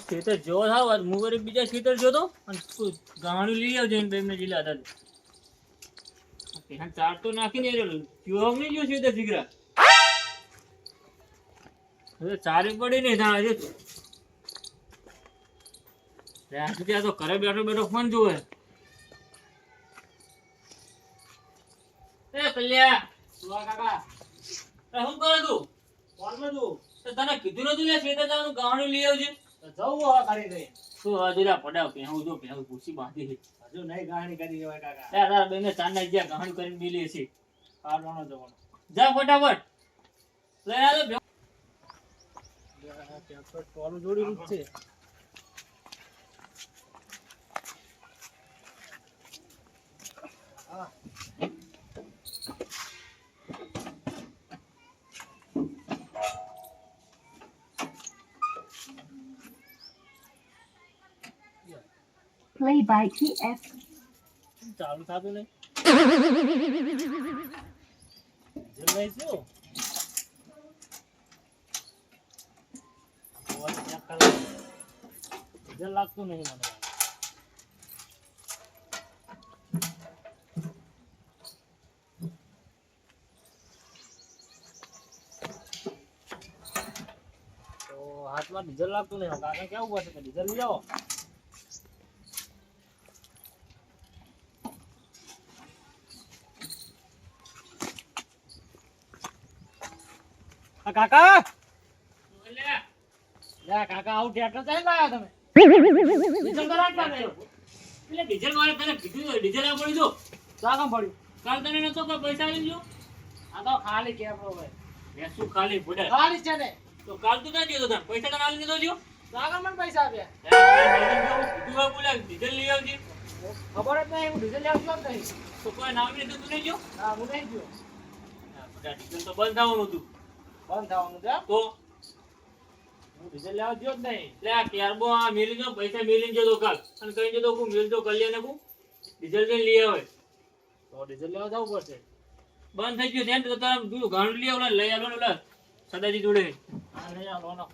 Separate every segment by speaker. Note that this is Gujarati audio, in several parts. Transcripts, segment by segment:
Speaker 1: ખેતર જો થાવ હું વળી બીજા ખેતર જોતો અને ગાણું લઈ આવજો એને બેમને જિલ્લા હતા ત્યાં ચાર તો નાખીને જો નહીં જો ખેતર શીખરા હવે ચારે પડી નહીં ત્યાં હજુ ત્યાં સુધી આ તો ઘરે બેઠો બેઠો ફોન જોવે એ કલ્યા કાકા શું કરે તું ફોનમાં તું તને કીધું નતું લે ખેતર જવાનું ગાણું લઈ આવજે જવું હવે કરી દે શું હજુરા પડાવ પહેવું જો પહેવું પૂછી બાંધી હજુ નહીં ગાણી કરી દેવાય કાકા તારા બેને ચાંદા ગયા ગાણું કરીને મિલી છે કાઢવાનો જવાનો જા ફટાફટ લઈ આવજો ટોલું જોડી રૂપ છે હા
Speaker 2: Play by TF.
Speaker 1: ચાલુ થાતું નહીં જલ્દી શું જલ લાગતું નહીં મને તો હાથમાં ડીઝલ લાગતું નહીં કાકા કેવું પડશે કે ડીઝલ લઈ આવો કાકા લે કાકા આવું ટ્રેક્ટર ચાલી લાયા તમે ડીઝલ કરાવતા ને એટલે ડીઝલ મારે તને કીધું ડીઝલ આ પડી જો કા કામ પડ્યું કાલ તને નતો કે પૈસા લઈ જો આ તો ખાલી કેપરો ભાઈ મે શું ખાલી બુડા ખાલી છે ને તો કાલ તું ના દીધો તને પૈસા તને આલી દીધો જો કાકા મને પૈસા આપ્યા કીધું બોલા ડીઝલ લઈ આવજે ખબર જ નહીં હું ડીઝલ લાવતો જ નહીં તો કોઈ નામ નહીં તું નહીં જો હા હું નહીં જો બુડા ડીઝલ તો બંધ થવાનું હતું બંધ થવાનું છે તો હું ડીઝલ લેવા જો જ નહીં એટલે આ ક્યારબો આ મેલી જો પૈસા મેલીને જતો કાલ અને કઈ જતો હું મેલતો કલ્યાને હું ડીઝલ જઈને લઈ આવે તો ડીઝલ લેવા જવું પડશે બંધ થઈ ગયું ધ્યાન તો તારે તું ગાણું લઈ આવ લઈ આવો ને ઓલા સદાજી જોડે હા લઈ આવો નો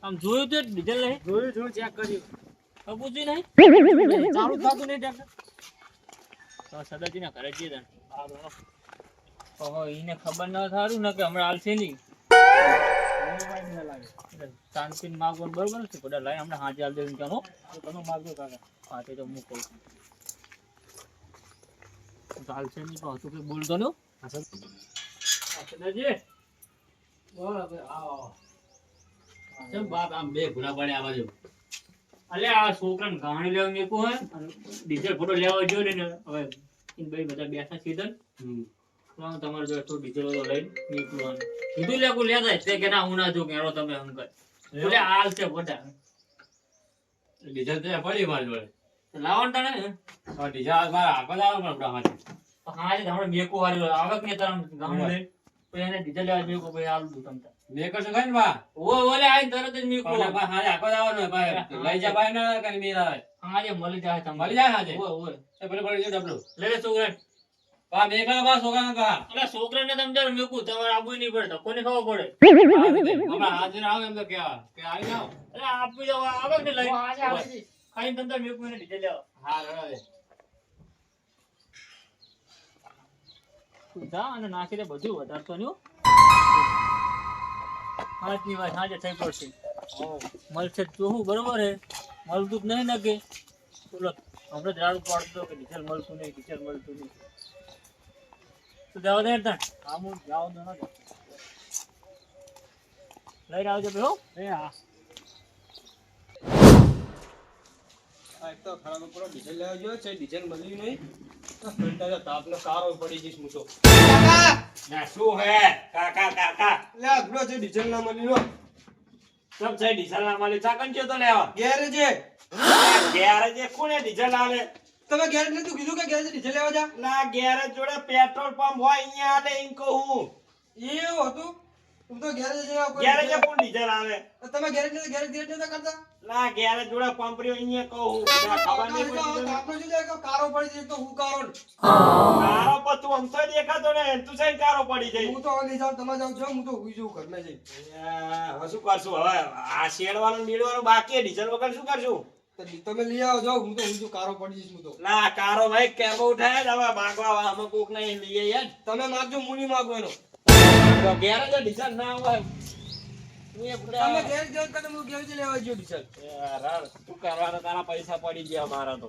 Speaker 1: આમ જોયું તો ડીઝલ લઈ જોયું ચેક કર્યું હવે પૂછ્યું નહીં ચાલુ થતું નહીં ટ્રેક્ટર તો સદાજી ના ઘરે જઈએ તને હા નો ઓહો એને ખબર ન થારું ને કે હમણાં હાલશે નહીં શાંતિને માગવાનું બરોબર નથી બધા લાઈ હમણાં હાજે હાલ દેવું ચાલો તમે માગજો કાકા હા તે તો હું કહું છું હાલશે નહીં પણ હતું કંઈ બોલતો ને સદાજી બરાબર આવો કેમ બાપ આમ બે ઘોડા પડે આ બાજુ અલે આ છોકરાને ગાણી લેવા મેકું હોય ડીઝલ ફોટો લેવા જો ને હવે ભાઈ બધા બેઠા સીધા તમારે જો થોડું ડીઝલ લઈને નીકળવાનું કીધું લેકું લેતા છે કે ના હું ના જો કેરો તમે હમ કર બોલે હાલ છે બધા ડીઝલ તો પડી માર જોડે લાવણ તને હા ડીઝલ મારા આગળ આવે પણ આપડા હા છે હમણાં મેકું વાળી આવક ને તરમ ગામડે લઈ પછી એને ડીઝલ લેવા મેકું ભાઈ હાલ દઉં તમને મેકર છે કઈ બા ઓલે આઈ તરત જ મેકું હા હાજે આગળ આવવાનો ભાઈ લઈ જા ભાઈ ના કઈ મેરા હાજે મળી જાય તમને મળી જાય હાજે ઓય એ ભલે પડી જો ડબલું લે લે છોકરા બા મેકા બા છોકરાને કા અરે છોકરાને તમે જર મેકું તમારે આબુ નહીં પડે કોને ખબર પડે હમણાં હાજર આવ એમ તો કે આવી જાવ અરે આપી જાવ આવે ને લઈ હાજે આવે ખાઈ તમને મેકું એને ડીજે લેવા હા રડે તું જા અને નાખી દે બધું વધારતો નહીં આજની વાત સાંજે થઈ પડશે મળશે જોવું બરોબર હે મળતું જ નહીં ને કે બોલો હમણાં જ રાડું પાડતો કે ડીઝલ મળતું નહીં ડીઝલ મળતું નહીં તો જાવ દે તણ હા હું જાવ દો ના લઈને આવજો બે હો એ હા
Speaker 3: એક તો ખરાબ પડો ડીઝલ લેવા ગયો છે ડીઝલ મળ્યું નહીં તો તાપનો કારો પડી જઈશ મૂછો કાકા ના શું હે કાકા કાકા લે આગળો છે ડીઝલ ના મળ્યું
Speaker 1: સબ છે ડીઝલ ના મળે ચાકન કે તો લેવા
Speaker 3: ગેરેજે
Speaker 1: કોને ડીઝલ આલે
Speaker 3: તમે ગેરેજ ને તું કીધું કે ગેરેજ ડીઝલ લેવા જા
Speaker 1: ના ગેરેજ જોડે પેટ્રોલ પંપ હોય અહીંયા આલે એમ કહું
Speaker 3: એવું હતું તું તો ગેરેજ જેવા કોઈ
Speaker 1: ગેરેજ કોણ ડીઝલ આલે
Speaker 3: તમે ગેરેજ ને ગેરેજ નતા કરતા
Speaker 1: ના ગેરેજ જોડે પંપરીઓ અહીંયા કહું ખબર નહીં
Speaker 3: આપણો જો કારો પડી જાય તો હું કારો
Speaker 1: કારો
Speaker 3: પણ તું આમ તો દેખાતો ને તું સાઈન કારો પડી જાય
Speaker 4: હું તો હવે લઈ જાઉં, તમે જાઓ છો, હું તો હુઈ જાઉં ઘરમાં જઈને.
Speaker 3: હવે શું કરશું હવે આ શેડવાનું નીડવાનું બાકી ડીઝલ વગર શું કરશું
Speaker 4: તો તમે લઈ આવો, જાઓ, હું તો હુઈ જાઉં, કારો પડી જઈશ હું તો.
Speaker 3: ના કારો ભાઈ કેબો ઉઠાય જ હવે માગવા અમે કોક નહીં લઈએ યાર
Speaker 4: તમે માગજો, હું નહીં માગું એનો.
Speaker 3: તો ઘેર જ ડીઝલ ના હોય
Speaker 4: તમે ઘેર જાઓ તો હું ઘેર જ લેવા ગયો ડીઝલ.
Speaker 3: યાર તું કરવાના તારા પૈસા પડી ગયા મારા તો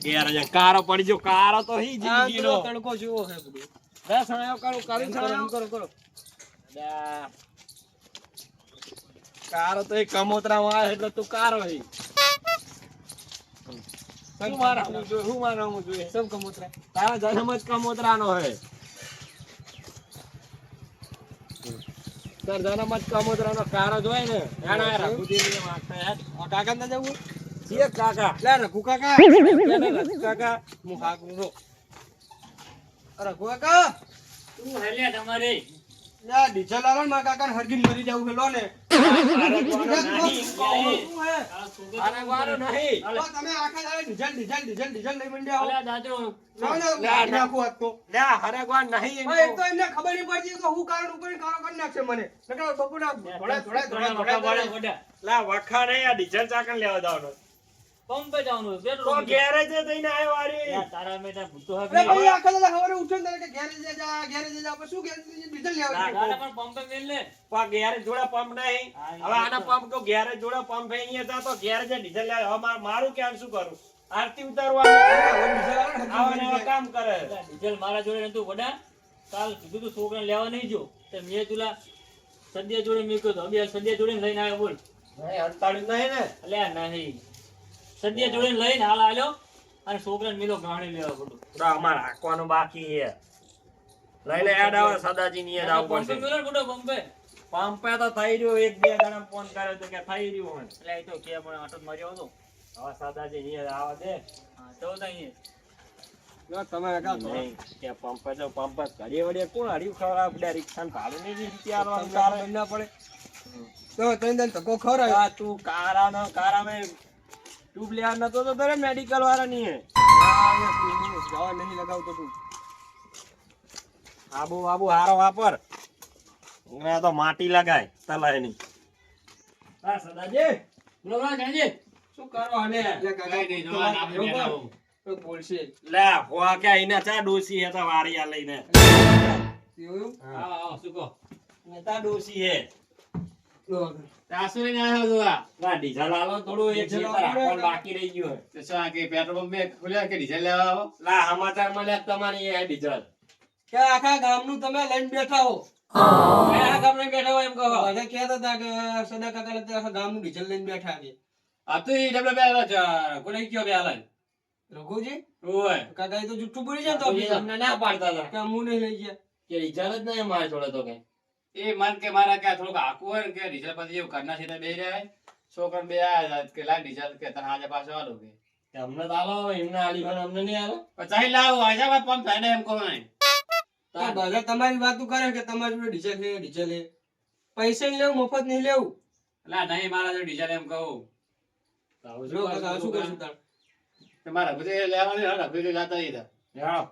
Speaker 3: ઘેર જ કારો પડી ગયો કારો તો હી
Speaker 4: આ
Speaker 3: જિંદગીનો
Speaker 4: પેલો તડકો જેવો છે બધું.
Speaker 3: દસ સણાયો કરું
Speaker 4: કરો, કરો.
Speaker 3: કારો તો એ કમોતરામાં આવે એટલે તું કારો હી શું મારવાનું જોઈએ શું મારવાનું જોઈએ
Speaker 4: સબ કમોતરા.
Speaker 3: તારા જન્મ જ કમોતરાનો હે તાર જન્મ જ કમોતરાનો કારો જ હોય ને એના રઘુજીને માગતા યાર
Speaker 4: આ કાકા ના જવું?
Speaker 3: છીએ કાકા
Speaker 4: લે રઘુ કાકા.
Speaker 3: કાકા
Speaker 4: હું હાકું છું. રઘુ કાકા,
Speaker 1: શું હાલ્યા તમારે
Speaker 4: લે ડીઝલ આલો ને, મારા કાકાને હરગીને મરી જવું છે, લો ને. શું હે?
Speaker 3: આને વારો નહીં
Speaker 4: તો તમે આખા દાડે ડીઝલ લઈ મંડ્યા હો.
Speaker 1: અલ્યા દાદો
Speaker 4: લાવો ને, કાઢી નાખું આજ તો.
Speaker 3: લે હરેગવાન નહીં
Speaker 4: હા, એક તો એમને ખબર નહીં પડતી કે હું કારણ ઉપર કારો કરી નાખશે મને. નકર બપોરના ધોળા.
Speaker 3: લા વખા નહીં આ ડીઝલ ચાકણ લેવા જવાનો
Speaker 1: પંપે જવાનું
Speaker 3: તો
Speaker 1: પેટ્રોલ
Speaker 3: ગેરેજ થઈને આવ્યો વારી
Speaker 1: તારા મેટા ભૂતો
Speaker 4: અરે
Speaker 1: હવે
Speaker 4: ભાઈ આખા દાડે સવારે ઉઠીને તારે કે ઘેરે જા, પણ શું ઘેરે ડીઝલ લેવા
Speaker 1: દાદા
Speaker 4: ગયો?
Speaker 1: પણ પંપે મેલ લે
Speaker 3: પા ગેરેજ જોડે પંપ નહીં
Speaker 1: હા,
Speaker 3: હવે આના પંપ તો ગેરેજ જોડે પંપ અહીંયા હતા તો ગેરેજ ડીઝલ લે હવે મારું કેમ શું કરું આરતી ઉતારવાનું આવા ને આવા કામ કરે
Speaker 1: ડીઝલ મારા જોડે નતું વડા કાલ કીધું તું છોકરાને લેવા નહીં જો તે મેં તુલા સદ્યા જોડે મૂક્યો તો હવે સદ્યા જોડે લઈને આવ્યો બોલ
Speaker 3: નહીં અંતાળ્યું નહીં ને
Speaker 1: અલ્યા નહીં સદ્યા જોડે લઈને હાલ આલ્યો અને છોકરાને મિલો ગાણી લેવા પડું
Speaker 3: પૂરા અમાર હાંકવાનું બાકી છે લઈ લે યાદ આવે સદાજી ની યાદ આવવું
Speaker 1: પંપે
Speaker 3: પડશે
Speaker 1: મિલો પડો પંપે
Speaker 3: પંપે તો થઈ રહ્યો એક બે જણા ફોન કર્યો તો કે થઈ રહ્યું હોય
Speaker 1: એટલે એ તો કે પણ આટો મર્યો હતો
Speaker 3: હવે સદાજી ની યાદ આવે દે
Speaker 1: હા તો અહીં
Speaker 4: તમે કાકા
Speaker 3: નહીં કે પંપે તો પંપ જ ઘડીએ વળીએ કોણ હર્યું ખવડાવે બધા રિક્ષાને ભાડું નહીં દીધી આલવાનું તારે
Speaker 4: બંધ ના પડે તો તને તને ધક્કો ખવડાવે.
Speaker 3: આ તું કારામાં ટ્યુબ લેવા નતો તો તારે મેડિકલ વાળા ની હે
Speaker 4: દવા નહીં લગાવતો તું.
Speaker 3: આબુ હારો વાપર ને તો માટી લગાય તલાય ની હા સદાજી
Speaker 1: બોલો બોલો જાણજે
Speaker 3: શું કરો અને
Speaker 4: લે કાકા,
Speaker 1: કઈ નહીં, જોવા ના આપણે
Speaker 4: બરોબર?
Speaker 1: આવું.
Speaker 4: તો બોલશે.
Speaker 3: લે હોવા કે આઈને ચા ડોસી હે તો વારિયા લઈને
Speaker 4: એવું?
Speaker 1: આવો આવો શું કહો
Speaker 3: નેતા ડોસી હે
Speaker 4: લો.
Speaker 1: તાસુ લઈને આવ્યો તો આ
Speaker 3: ના ડીઝલ આલો થોડું એક
Speaker 4: ડીઝલ
Speaker 3: ખેતર
Speaker 4: આલો
Speaker 3: રાખવાનું બાકી રહી ગયું હે
Speaker 1: તો શું આ કે પેટ્રોલ પંપ બે ખોલ્યા કે ડીઝલ લેવા આવો
Speaker 3: લા સમાચાર મળ્યા તમારી એ ડીઝલ
Speaker 4: કે આખા ગામનું તમે લઈને બેઠા હો.
Speaker 1: કયા ગામને બેઠા હોય એમ કહો
Speaker 4: બધા કહેતા હતા કે સદા કાકા તો આખા ગામનું ડીઝલ લઈને બેઠા છે.
Speaker 1: આ તો ઈ ડબલ બે આવ્યો છે કોને કયો બે હાલ
Speaker 4: રઘુજી,
Speaker 1: ઓય
Speaker 4: કાકા એ તો જુઠ્ઠું બોલી જાય તો બી.
Speaker 1: તમને ના પાડતા હતા
Speaker 4: કે હું નહીં લઈ ગયા.
Speaker 3: કે ડીઝલ જ નહીં મારે જોડે તો કે
Speaker 1: એ મન કે મારા કે થોડુંક આખું હોય ને કે ડીઝલ પછી એવું ઘરના છે બે રહ્યા છોકરા બે આયા કે લા ડીઝલ કે તને આજે પાછો આલો કે
Speaker 3: અમને તો આલો એમને આલી પણ અમને નહીં આલો
Speaker 1: પછી લાવો આજે પંપ થાય ને એમ કહો નહીં
Speaker 4: તો બધા તમારી વાતો કરે કે તમારી જોડે ડીઝલ છે. પૈસા નહીં લેવું, મફત નહીં લેવું.
Speaker 1: એટલે નહીં મારા જો ડીઝલ એમ કહું
Speaker 4: જો કાકા શું કરશું તાર?
Speaker 1: તમારા બધે લેવાની હડા બધે જાતા ઈ હતા
Speaker 3: હેડો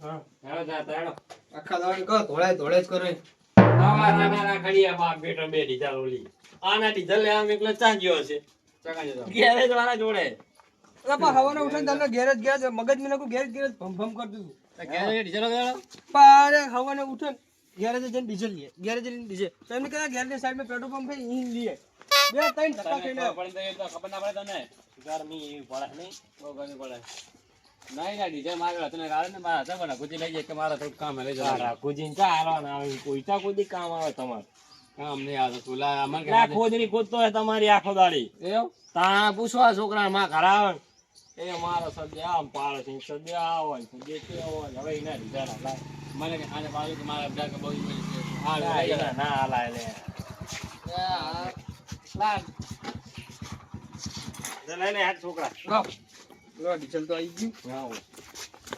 Speaker 3: હા હેડો જાતા હેડો
Speaker 4: આખા દાડે કહો ધોળાય જ કરે.
Speaker 3: નાના ખડીયા બાપ બેટો બે ડીઝલ ઓલી આના ડીઝલ લેવા એકલો ચા ગયો હશે
Speaker 1: ચકા જતો
Speaker 3: ગેરેજ વાળા જોડે
Speaker 4: એટલે પણ હવારે ઉઠીને તમને ગેરેજ મગજ મેં નાખું ગેરેજ ભમ કરતું હતું.
Speaker 1: કે ડીઝલ વગાડો
Speaker 4: પણ અરે હવારે ઉઠે ગેરેજ જઈને ડીઝલ લે, ગેરેજ જઈને ડીઝલ. તો એમને કહ્યા ગેરેજ સાઈડમાં પેટ્રોલ પંપ છે ઈ લઈએ. બે ત્રણ ધક્કા ખાઈને આવ્યો.
Speaker 1: પણ તો ખબર ના પડે તને
Speaker 3: ગરમી એવી પડે નહીં
Speaker 1: બહુ ગરમી પડે નહીં ના ડીઝલ માર્યો હતો ને ગાળે ને મારા હતા પણ ગુજી લઈ જાય કે મારા થોડું કામ લઈ જવા
Speaker 3: રાખુજીને ચા હાલવાના આવે કોઈ ચા કોઈ દી કામ આવે તમારે
Speaker 1: કામ નહીં આવતો તુલા અમન
Speaker 3: લા ખોદની ખોદતો હોય તમારી આખો દાડી
Speaker 1: એવું
Speaker 3: તા પૂછવા છોકરા માં ઘર આવે એ મારો સદ્યા આમ પાડે છે સદ્યા આવો ને સદ્યા તે આવો ને હવે એના ડીઝલ હાલાય
Speaker 1: મને કે આને બાજુ કે મારા બધા કે બહુ મળી છે હા
Speaker 3: ના
Speaker 1: લઈ
Speaker 3: એના ના હાલાય લે લઈને હાથ છોકરા
Speaker 4: લો ડીઝલ તો આવી ગયું.
Speaker 3: આવો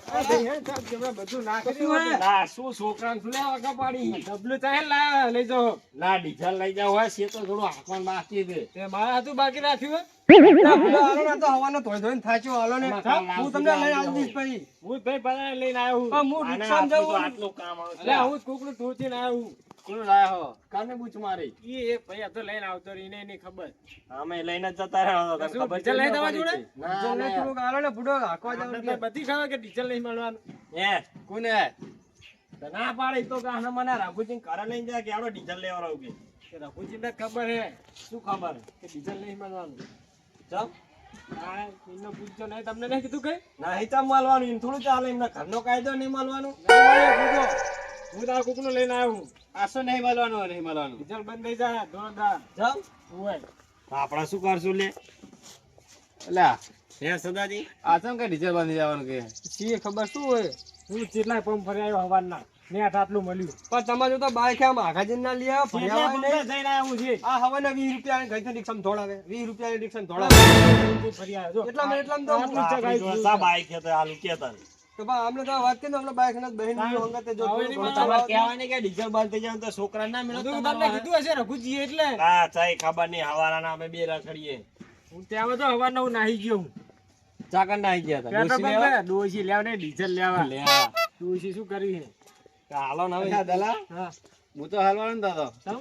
Speaker 4: આ ભાઈ હે સાહેબ તમે બધું ના કરી
Speaker 3: શું ના શું છોકરાને શું લેવા વગા પાડી
Speaker 4: ડબલું ચાહે લા લઈ જાઓ
Speaker 3: ના ડીઝલ લઈ જાવ હોય છે તો થોડું હાંકવાનું બાકી છે
Speaker 4: તે મારા હાથું બાકી રાખ્યું હે ડબલું હાલો ને તો હવાનો ધોઈ ધોઈને થાચ્યો હાલો ને હું તમને લઈ આવી દઈશ પછી
Speaker 3: હું ભાઈ બધાને લઈને આવ્યો
Speaker 4: પણ હું રિક્ષામાં જાઉં
Speaker 3: આટલું કામ આવશે
Speaker 4: અરે હું કોકનું ટોચીને આવ્યો
Speaker 3: કોણ લાયો હો કાને પૂછ મારી
Speaker 4: ઈ એક ભાઈ હતો લઈને આવતો રહી એને નહીં ખબર
Speaker 3: અમે લઈને જ જતા રહ્યા તને ખબર છે
Speaker 4: ડીઝલ લઈ જવા જોડે
Speaker 3: ના,
Speaker 4: ડીઝલ લઈ
Speaker 3: ના.
Speaker 4: થોડુંક હાલો ને બુડો હાંકવા જવાનું કે બધી ખબર કે ડીઝલ નહીં મળવાનું
Speaker 3: હે કોને તો ના પાડી તો કે આને મને રાઘુજી ઘરે લઈને જાય કે આડો ડીઝલ લેવા રહું
Speaker 4: કે રઘુજીને ખબર હે
Speaker 3: શું ખબર
Speaker 4: કે ડીઝલ નહીં મળવાનું
Speaker 3: ચમ
Speaker 4: હા એનો પૂછજો નહીં તમને નહીં કીધું કઈ
Speaker 3: નહીં ચમ માલવાનું એમ થોડું ચાલે એમના ઘરનો કાયદો નહીં માલવાનું
Speaker 4: હું તારા કુકનું લઈને આવ્યો
Speaker 3: આસો નહીં માલવાનું નહીં માલવાનું
Speaker 4: ડીઝલ બંધ થઈ જાય દોરદાર
Speaker 3: ચમ
Speaker 4: હોય
Speaker 3: તો આપણે શું કરશું લે અલ્યા હે સદાજી આ ચમ કે ડીઝલ બંધ જવાનું કે
Speaker 4: સી ખબર શું હોય હું કેટલાય પંપ ફરી આવ્યો હવારના નેટ આટલું મળ્યું પણ તમારે તો બાઈક આમ આઘાજી ના લઈ આવો ફર્યા હોય નહીં
Speaker 3: જઈને આવ્યો છે
Speaker 4: આ હવાના 20 રૂપિયા ગઈ રિક્ષામાં ધોળાવે 20 રૂપિયા રિક્ષામાં ધોળાવે ફરી આવ્યો એટલામાં તો
Speaker 3: સા બાઈક છે તો આલુ કેતા
Speaker 4: તો બા અમને તો વાત કરીને અમને બાઈક ના બહેન ની હંગતે જો
Speaker 3: તમારે કહેવાય ને કે ડીઝલ બંધ થઈ જાય તો છોકરા ના મળે
Speaker 4: બધું તમને કીધું હશે રઘુજી એટલે
Speaker 3: હા ચાઈ ખબર નહીં હવારાના અમે બે રખડીએ
Speaker 4: હું ત્યાં તો હવારના હું નાહી ગયો હું
Speaker 3: ચાકર ના આવી ગયા
Speaker 4: પેટ્રોલ
Speaker 3: હતા
Speaker 4: પંપ ડોસી લેવા ને ડીઝલ લેવા
Speaker 3: લે
Speaker 4: ડોસી શું કરી છે
Speaker 3: હાલો ના હવે દલા
Speaker 4: હા
Speaker 3: હું તો હાલવાનો નતો
Speaker 4: સમ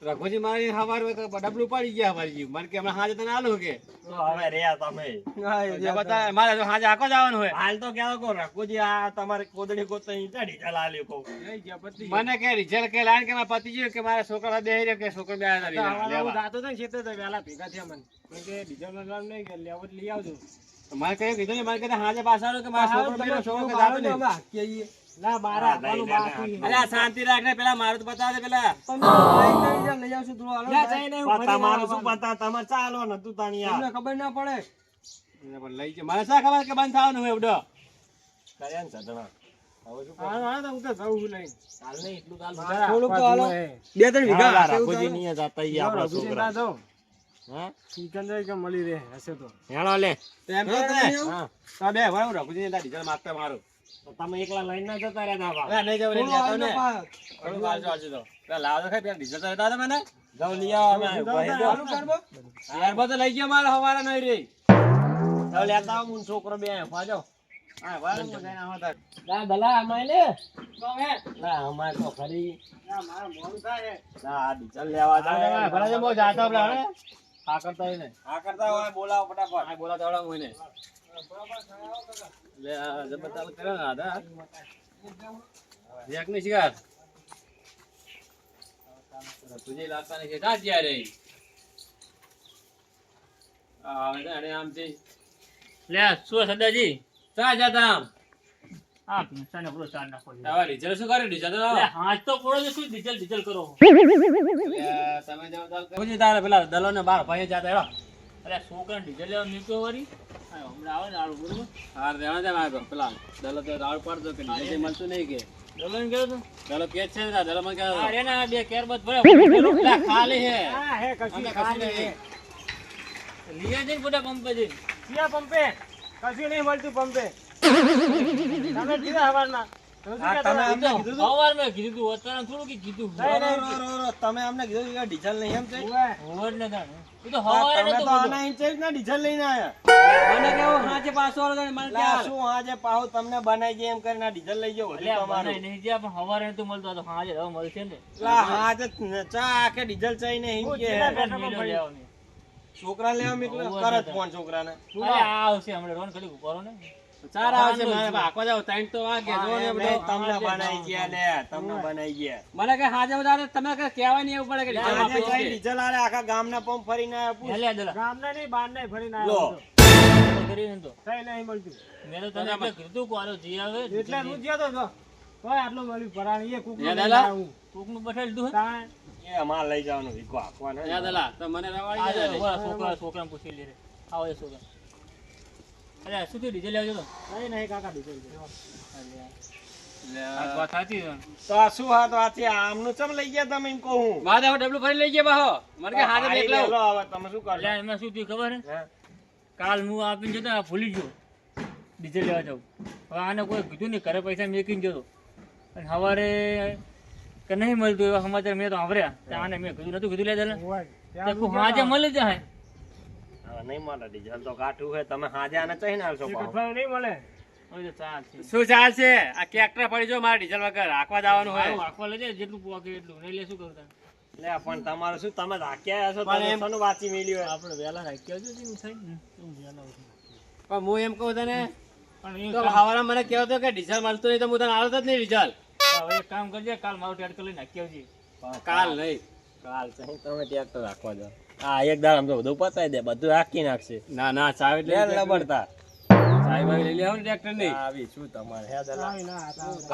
Speaker 3: રઘુજી મારી હવાર ડબલું પડી ગયા હવારજી મને કે હમણાં હાજે તને આલું કે તો હવે રે તમે જે બતા મારે તો હાજે આકો જવાનું હોય હાલ તો કેવો કો રઘુજી આ તમારે કોદડી કોત નહીં ડીઝલ આલ્યો કો
Speaker 4: લઈ ગયા પતિ
Speaker 3: મને કે રિઝલ્ટ કે લાઈન કે મારા પતિજી કે મારા છોકરા બેહી રહ્યો કે છોકરો બે
Speaker 4: હું જાતો તો ખેતર તો વેલા ભેગા થયા મને કે ડીઝલ ના નહીં કે લેવો લઈ આવજો
Speaker 3: મારે કઈ કીધું ને મારે કે હાજે પાછા કે મારા છોકરો બેરો છોકરો કે જાતો નહીં
Speaker 4: ના મારા આપવાનું બાકી
Speaker 3: અલ્યા શાંતિ રાખ ને પેલા મારું તો બતાવ દે પેલા
Speaker 4: લઈ આવશું થોડું હાલો
Speaker 3: લે જઈને હું તમારું શું પતા તમારે ચાલો ન તું તાણી
Speaker 4: તમને ખબર ના પડે
Speaker 3: પણ લઈ જાય મને શા ખબર કે બંધ થવાનું હોય એવડો કર્યા ને સદણા હવે શું
Speaker 4: હા હા તો હું તો જઉં છું લઈને
Speaker 3: ચાલ નહીં એટલું ચાલ
Speaker 4: થોડુંક તો હાલો 2-3 વીઘા
Speaker 3: રાખોજી નહીં જાતા ઈ આપણા છોકરા
Speaker 4: જો
Speaker 3: હા
Speaker 4: સિકંદર કે મળી રહે હશે તો
Speaker 3: હેણો લે
Speaker 4: એમ તો નહીં
Speaker 3: હા તો બે વળો રાખોજી ને ડીઝલ માગતા મારું તો તમે એકલા લઈને ના જતા રહ્યા ના બા નહીં જવું
Speaker 4: થોડું હાલો પાછ.
Speaker 3: થોડું બાજુ આજુ તો પેલા લાવ તો ખાઈ પેલા ડીઝલ તો લેતા હતા મને જાવ લઈ આવો અમે ભાઈ દો
Speaker 4: હાલું કરબો?
Speaker 3: યાર બધો લઈ ગયો મારો હવારા નહીં રે જાવ લેતા આવો હું છોકરો બે ફાજો હા વાળ મો જઈને આવો તાર ના દલા અમાય લે
Speaker 4: તો હે
Speaker 3: ના અમાય તો ખરી
Speaker 4: ના મારા મોડું થાય
Speaker 3: ના આ ડીઝલ લેવા જાવ ભલે જે મો જાતો આપડા હે આ કરતા હોય ને આ કરતા હોય બોલાવો ફટાફટ આ બોલાવ તવડા હોય ને લે આ જબરતાલ કરે ને આદા એક ની શિકાર તુજે લાગતા ને કેટા ત્યારે આ હવે અરે આમ છે
Speaker 1: લે શું સદાજી
Speaker 3: ચા જતા આમ
Speaker 1: આ પૈસાને પૂરો ચાર નાખો છે.
Speaker 3: તાવા ડીઝલ શું કરે ડીઝલ તો
Speaker 1: લે, હાથ તો પૂરો છે, શું ડીઝલ કરો
Speaker 3: તમે જાવ ચાલ પૂછી તારે પેલા દલો ને બાર ભાઈ જાતા હેડો
Speaker 1: અરે છોકરા ડીઝલ લેવા નીકળ્યો વળી હા, હમણાં આવે ને આડું બરોબર
Speaker 3: હાર દેવા દે મારે પેલા દલો તો રાડ પાડતો કે ડીઝલ મળતું નહીં કે
Speaker 1: દલોને કહેતો તો
Speaker 3: દલો કે છે ને દલો મને
Speaker 1: આ
Speaker 3: કહે
Speaker 1: રે ના બે કેર બત ભરે
Speaker 3: લા ખાલી હે
Speaker 4: હા હે કશું
Speaker 3: અમે
Speaker 4: ખાલી
Speaker 3: કશું
Speaker 4: હે
Speaker 3: નહીં.
Speaker 1: લીયા જઈને પોતા પંપે જઈને
Speaker 4: ક્યાં પંપે કશું નહીં મળતું પંપે તમે કીધા હવારના
Speaker 3: આ તમે અમને કીધું તું?
Speaker 1: સવાર મેં કીધું તું અત્યારે થોડું કે કીધું
Speaker 3: રો, તમે અમને કીધું કે ડીઝલ નહીં એમ છે
Speaker 1: હોર ને તાણ એ તો
Speaker 3: હા,
Speaker 1: સવારે
Speaker 3: તમે
Speaker 1: નતો
Speaker 3: તો
Speaker 1: કીધું.
Speaker 3: આના ઇન્ચેજ ના ડીઝલ લઈને આયા
Speaker 4: મને કેવું હાજે પાછો વાળો મને
Speaker 3: લા, શું આજે પાહુ તમને બનાઈ જાય એમ કરીને આ ડીઝલ લઈ ગયો
Speaker 1: અલ્યા,
Speaker 3: તમારું
Speaker 1: બનાઈ નહીં જ્યાં પણ સવારે નતું મળતું, આ તો સાંજે હવે મળશે ને
Speaker 3: લા હાજે ચા આખે ડીઝલ ચાઈ ને હિંગ કે
Speaker 1: નીલો લેવાની.
Speaker 3: છોકરા લેવા mikle
Speaker 1: બહુ
Speaker 3: કરત
Speaker 1: હતા.
Speaker 3: ફોન છોકરાને
Speaker 1: અરે આ આવશે હમણાં રોન ઘડીક ઉભો રહો ને
Speaker 3: ચાર આવશે મારે ભાગવા જાવ ટાઈમ તો વાગે જો ને
Speaker 1: એમ
Speaker 3: બધો
Speaker 1: નહીં,
Speaker 3: તમને
Speaker 1: હાજે
Speaker 3: બનાઈ
Speaker 1: જાઓ,
Speaker 3: ગયા લે તમને બનાઈ ગયા
Speaker 4: મને કે હાજે વધારે તમે કે કહેવાય નહીં એવું પડે કે
Speaker 1: ના,
Speaker 3: આજે
Speaker 1: આપી
Speaker 3: કઈ ડીઝલ આલે આખા ગામના પંપ ફરીને આયા પૂછ.
Speaker 1: લે દલા
Speaker 4: ગામના નહીં બહાર નહીં ફરીને
Speaker 3: લો
Speaker 4: આવ્યો
Speaker 1: કરીને તો
Speaker 4: કઈ નહીં મળતું
Speaker 1: મેં તો તને એટલે કીધું કે આલો જી આવે
Speaker 4: એટલે હું જ્યો તો જો તોય આટલું મળ્યું પરાણી એ કુકુ
Speaker 3: યા દાદા?
Speaker 1: કોકનું બઠાઈ લીધું હે?
Speaker 4: તાણ
Speaker 3: એ અમાર લઈ જવાનું વિકો આપવાનો હે.
Speaker 4: દલા તો મને
Speaker 1: આ
Speaker 4: રવાડી
Speaker 1: જો, ઉભા રહો, છોકરાને પૂછી લે રે. આવો એ છોકરા. અરે શું થયું, ડીઝલ લેવા જતો?
Speaker 4: નહીં નહીં કાકા દીકરી
Speaker 1: આ વાત સાચી છે.
Speaker 3: તો આ શું હાથ વાથી આમનું ચમ લઈ ગયા તમે એમ કહું
Speaker 4: મારે હવે ડબલું ફરી લઈ ગયા બાહો મને કે હાજે
Speaker 3: ભાઈ
Speaker 4: એકલો
Speaker 3: લે લો, હવે તમે શું કરો
Speaker 1: અલ્યા, એમાં શું થયું ખબર હે?
Speaker 3: હે?
Speaker 1: કાલ હું આપીને જતો આ ભૂલી ગયો ડીઝલ લેવા જાઉં. હવે આને કોઈ કીધું નહીં, ઘરે પૈસા મેકીને ગયો હતો. અને સવારે કે નહીં મળતું એવા સમાચાર મેં તો સાંભળ્યા. તો આને મેં કીધું નતું કીધું લે ચાલે. તો હાજે મળી જાય.
Speaker 3: હવે નહીં મળે ડીઝલ તો કાઠું છે, તમે હાજે આને ચહીને આવશો પાછું.
Speaker 4: નહીં મળે.
Speaker 1: હવે તો ચાલશે.
Speaker 4: શું ચાલશે? આ ટ્રેક્ટર પડી જો મારે ડીઝલ વગર રાખવા જવાનું હોય.
Speaker 1: આવું આખવા લઈ જાય જેટલું પોકે એટલું. નહીં લે શું કરું તારે?
Speaker 3: લે પણ તમારું શું, તમે રાખ્યા હશો, તમે શાનું વાંચી મેલ્યું હોય?
Speaker 1: આપણે વહેલા રાખ્યા છે એવું થાય ને. એવું વહેલા ઉઠી.
Speaker 4: પણ હું એમ કહું તને,
Speaker 1: પણ એ
Speaker 4: તો હવારે મને કહેતો હતો કે ડીઝલ મળતું નહીં તો હું તને આવતો જ નહીં ડીઝલ.
Speaker 1: હવે એક કામ કરજે, કાલ મારું ટેડ લઈને નાખી આવજે.
Speaker 4: કાલ નહીં.
Speaker 3: કાલ ચહીં તમે ટ્રેક્ટર રાખવા જાઓ. હા એક દાડ આમ તો બધું પતાવી દે, બધું રાખી નાખશે.
Speaker 4: ના ના ચાવી
Speaker 3: લે લબડતા
Speaker 4: ચાવી બાવી લઈ લેવાનું ટ્રેક્ટર નહીં.
Speaker 3: આવી શું તમારે હે દલા?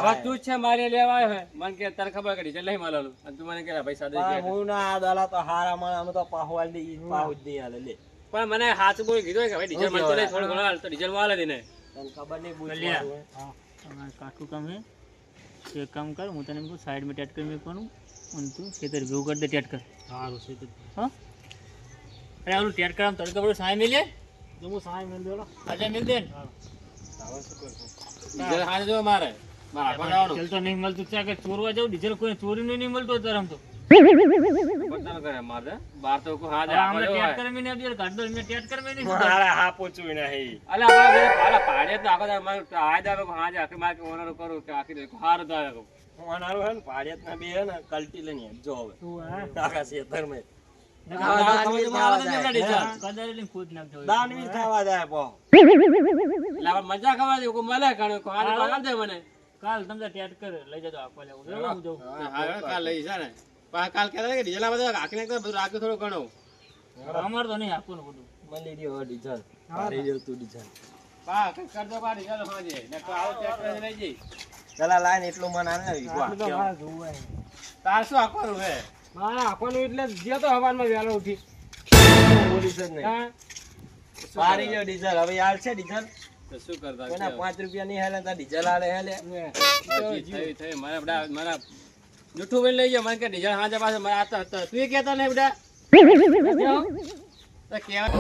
Speaker 4: હવે તું જ છે મારે લેવા આવ્યો હે. મને કે તારે ખબર કે ડીઝલ નહીં મળવાનું અને તું મને કે પૈસા દે
Speaker 3: પણ
Speaker 4: કે.
Speaker 3: હું ના આ દલા તો હારા માણસ, અમે તો પાહવાલ ની પાહુ જ નહીં હાલે. લે
Speaker 4: પણ મને હાથ બોલી કીધું કે ભાઈ ડીઝલ મળતું નહીં, થોડું ઘણું હાલ તો ડીઝલ વાલે દે ને.
Speaker 3: તને ખબર નહીં
Speaker 1: કલ્યા.
Speaker 3: પૂછવાનું.
Speaker 1: તમારે કાઠું કામ હે. એક કામ કર, હું તને એમ કહું સાઈડમાં ટેટ કરી મેકવાનું અને તું ખેતર ભેગું કરી દે ટેટ કર.
Speaker 4: સારું છે તો.
Speaker 1: હા અરે ઓલું ટેટ કરામ તડકા બધું સાય મિલે. તો હું સાય મિલ દો આજે મિલ દે ને.
Speaker 4: ડીઝલ હાલ જો મારે રાખવા જવાનું.
Speaker 1: ડીઝલ તો નહીં મળતું ત્યાં કે ચોરવા જાઉં. ડીઝલ કોઈ ચોરીનું નહીં મળતું અત્યારે આમ તો.
Speaker 4: બતાવ કરે મારે બહાર તો કોઈ હાથ
Speaker 1: આમને
Speaker 4: રાખવા
Speaker 1: ટેટ
Speaker 4: જવાય.
Speaker 1: કરી મેં આપી કાઢ દો મેં ટેટ કરી મેં નહીં.
Speaker 3: મારા હા પૂછવું નહીં.
Speaker 4: અલા આપણે પાડા પાડે તો આખો દાડો મારે આજ આવે કે હાજે આખી મારે ઓનર કરું કે આખી દે હાર તો આવે.
Speaker 3: હું અનારું હે ને પાડેત ના બે હે ને કલટી લઈને જો હવે કાકા શેતર મેં
Speaker 1: કદાચ લઈને ખોદ નાખજો.
Speaker 3: દાનવીર ખાવા જાય પો.
Speaker 4: એટલે આપણે મજા ખવા દે કોઈ મળે ઘણું કોઈ હાલ પગાર દે મને.
Speaker 1: કાલ તમને ટેટ કરે લઈ જજો આપવા લેવું. બરાબર હું જાઉં.
Speaker 4: હા કાલ લઈ જા ને. પણ કાલ કહેતા કે ડીઝલ બધું આખી નાખતા બધું રાખ્યું થોડું ઘણું.
Speaker 1: અમારે તો નહીં આપવાનું બધું.
Speaker 3: મળી રહ્યો ડીઝલ. મારી રહ્યો તું ડીઝલ.
Speaker 4: પા કરજો પા ડીઝલ ખાજે ને તો આવો ટ્રેક્ટર લઈ જઈ.
Speaker 3: ચલા લાઈન એટલું મન આને વિગવા.
Speaker 4: તાર શું આખવાનું હે? મારા આખવાનું એટલે જે તો હવારમાં વહેલો ઉઠી.
Speaker 3: બોલી છે નહીં.
Speaker 4: હા
Speaker 3: મારી રહ્યો ડીઝલ. હવે યાર છે ડીઝલ.
Speaker 4: તો શું કરતા
Speaker 3: કોના 5 રૂપિયા નહીં હાલે તો ડીઝલ હાલે હેલે.
Speaker 4: થઈ થઈ મારા જૂઠું બની લઈ જાય મને કે ડીઝલ હાજર પાસે મારા આતા હતા તું કહેતો ને બેટા તો કેવા